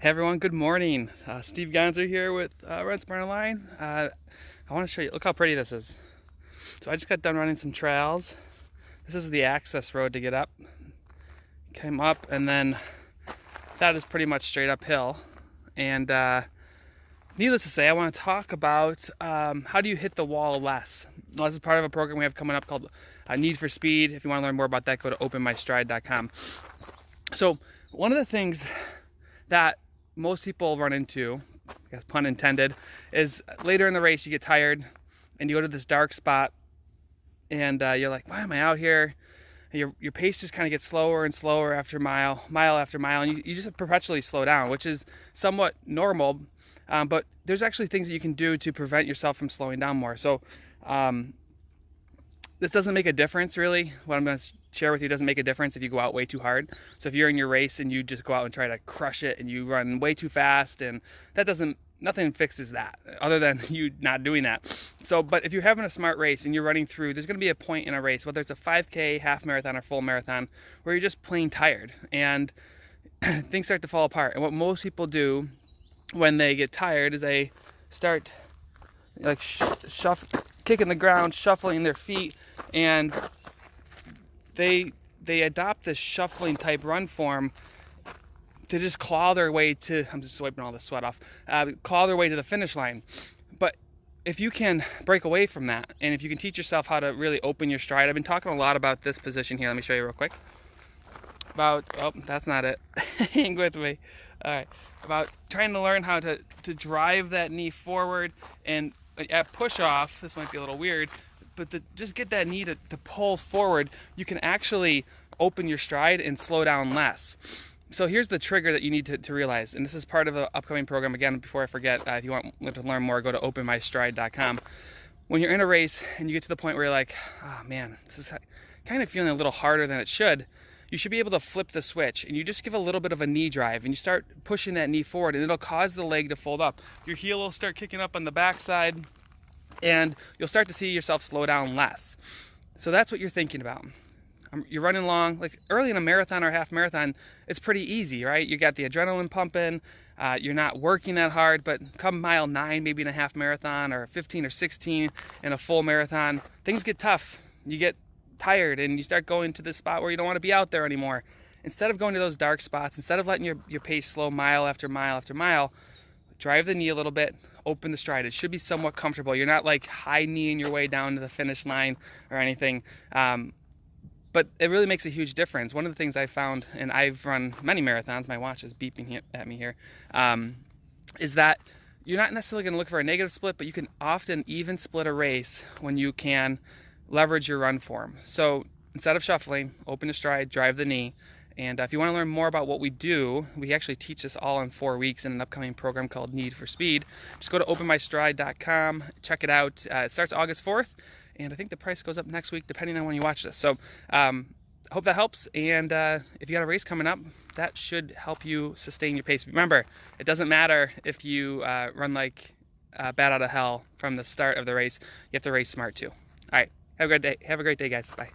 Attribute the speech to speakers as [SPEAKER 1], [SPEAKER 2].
[SPEAKER 1] Hey everyone, good morning. Steve Gonzer here with Red Smart Online. I want to show you, look how pretty this is. So I just got done running some trails. This is the access road to get up. Came up and then that is pretty much straight uphill. And needless to say, I want to talk about how do you hit the wall less. Well, this is part of a program we have coming up called Need for Speed. If you want to learn more about that, go to openmystride.com. So one of the things that most people run into, I guess pun intended, is later in the race you get tired and you go to this dark spot and you're like, why am I out here? And your pace just kind of gets slower and slower after mile after mile, and you just perpetually slow down, which is somewhat normal, but there's actually things that you can do to prevent yourself from slowing down more. So this doesn't make a difference, really. What I'm going to share with you doesn't make a difference if you go out way too hard. So if you're in your race and you just go out and try to crush it and you run way too fast, and nothing fixes that other than you not doing that. So, but if you're having a smart race and you're running through, there's going to be a point in a race, whether it's a 5K, half marathon, or full marathon, where you're just plain tired and things start to fall apart. And what most people do when they get tired is they start like kicking the ground, shuffling their feet, and they adopt this shuffling type run form to just claw their way to, I'm just wiping all the sweat off, claw their way to the finish line. But if you can break away from that, and if you can teach yourself how to really open your stride, I've been talking a lot about this position here. Let me show you real quick. Oh, that's not it. Hang with me. All right. About trying to learn how to drive that knee forward, and at push off, this might be a little weird, but just get that knee to pull forward, you can actually open your stride and slow down less. So here's the trigger that you need to realize, and this is part of an upcoming program. Again, before I forget, if you want to learn more, go to openmystride.com. When you're in a race and you get to the point where you're like, oh man, this is kind of feeling a little harder than it should, you should be able to flip the switch and you just give a little bit of a knee drive and you start pushing that knee forward, and it'll cause the leg to fold up. Your heel will start kicking up on the backside and you'll start to see yourself slow down less. So that's what you're thinking about. You're running long, like early in a marathon or half marathon, it's pretty easy, right? You got the adrenaline pumping, you're not working that hard, but come mile 9, maybe in a half marathon, or 15 or 16 in a full marathon, things get tough. You get tired and you start going to this spot where you don't want to be out there anymore. Instead of going to those dark spots, instead of letting your pace slow mile after mile after mile, drive the knee a little bit, open the stride. It should be somewhat comfortable. You're not like high kneeing your way down to the finish line or anything. But it really makes a huge difference. One of the things I found, and I've run many marathons, my watch is beeping at me here, is that you're not necessarily going to look for a negative split, but you can often even split a race when you can leverage your run form. So instead of shuffling, open the stride, drive the knee. And if you want to learn more about what we do, we actually teach this all in 4 weeks in an upcoming program called Need for Speed. Just go to openmystride.com, check it out. It starts August 4th. And I think the price goes up next week depending on when you watch this. So I hope that helps. And if you got a race coming up, that should help you sustain your pace. Remember, it doesn't matter if you run like bat out of hell from the start of the race. You have to race smart too. All right. Have a great day. Have a great day, guys. Bye.